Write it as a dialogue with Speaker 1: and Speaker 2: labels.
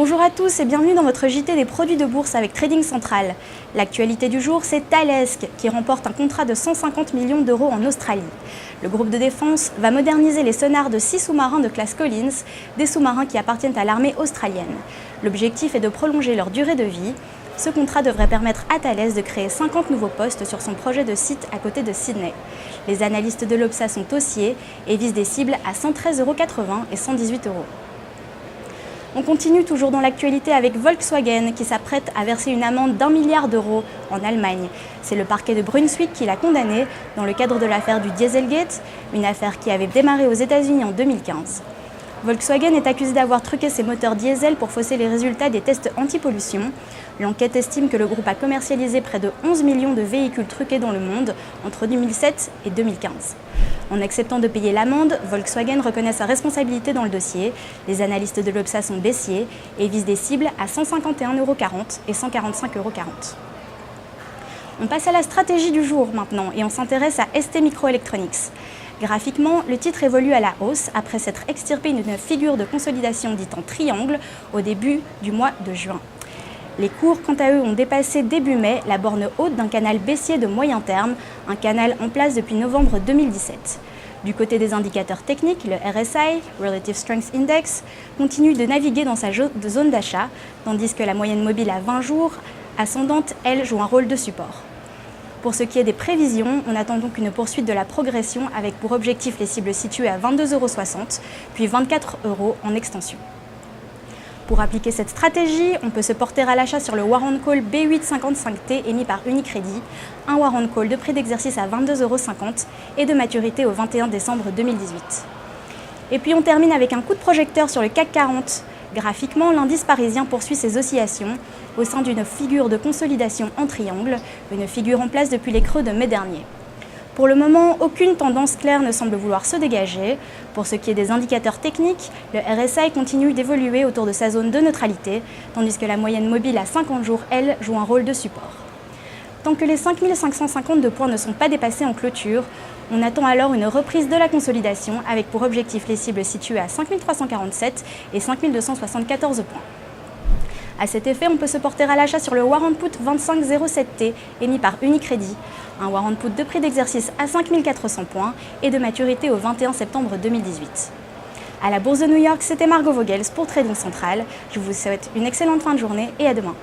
Speaker 1: Bonjour à tous et bienvenue dans votre JT des produits de bourse avec Trading Central. L'actualité du jour, c'est Thales qui remporte un contrat de 150 millions d'euros en Australie. Le groupe de défense va moderniser les sonars de 6 sous-marins de classe Collins, des sous-marins qui appartiennent à l'armée australienne. L'objectif est de prolonger leur durée de vie. Ce contrat devrait permettre à Thales de créer 50 nouveaux postes sur son projet de site à côté de Sydney. Les analystes de l'Obsa sont haussiers et visent des cibles à 113,80 € et 118 €. On continue toujours dans l'actualité avec Volkswagen qui s'apprête à verser une amende d'1 milliard d'euros en Allemagne. C'est le parquet de Brunswick qui l'a condamné dans le cadre de l'affaire du Dieselgate, une affaire qui avait démarré aux États-Unis en 2015. Volkswagen est accusé d'avoir truqué ses moteurs diesel pour fausser les résultats des tests anti-pollution. L'enquête estime que le groupe a commercialisé près de 11 millions de véhicules truqués dans le monde entre 2007 et 2015. En acceptant de payer l'amende, Volkswagen reconnaît sa responsabilité dans le dossier. Les analystes de l'Obsa sont baissiers et visent des cibles à 151,40 € et 145,40 €. On passe à la stratégie du jour maintenant et on s'intéresse à ST Microelectronics. Graphiquement, le titre évolue à la hausse après s'être extirpé d'une figure de consolidation dite en triangle au début du mois de juin. Les cours, quant à eux, ont dépassé début mai la borne haute d'un canal baissier de moyen terme, un canal en place depuis novembre 2017. Du côté des indicateurs techniques, le RSI, Relative Strength Index, continue de naviguer dans sa zone d'achat, tandis que la moyenne mobile à 20 jours ascendante, elle, joue un rôle de support. Pour ce qui est des prévisions, on attend donc une poursuite de la progression avec pour objectif les cibles situées à 22,60 €, puis 24 € en extension. Pour appliquer cette stratégie, on peut se porter à l'achat sur le Warrant Call B855T émis par Unicredit, un Warrant Call de prix d'exercice à 22,50 € et de maturité au 21 décembre 2018. Et puis on termine avec un coup de projecteur sur le CAC 40. Graphiquement, l'indice parisien poursuit ses oscillations au sein d'une figure de consolidation en triangle, une figure en place depuis les creux de mai dernier. Pour le moment, aucune tendance claire ne semble vouloir se dégager. Pour ce qui est des indicateurs techniques, le RSI continue d'évoluer autour de sa zone de neutralité, tandis que la moyenne mobile à 50 jours, elle, joue un rôle de support. Tant que les 5552 points ne sont pas dépassés en clôture, on attend alors une reprise de la consolidation avec pour objectif les cibles situées à 5347 et 5274 points. À cet effet, on peut se porter à l'achat sur le Warrant Put 2507T émis par Unicredit, un Warrant Put de prix d'exercice à 5400 points et de maturité au 21 septembre 2018. À la Bourse de New York, c'était Margot Vogels pour Trading Central. Je vous souhaite une excellente fin de journée et à demain.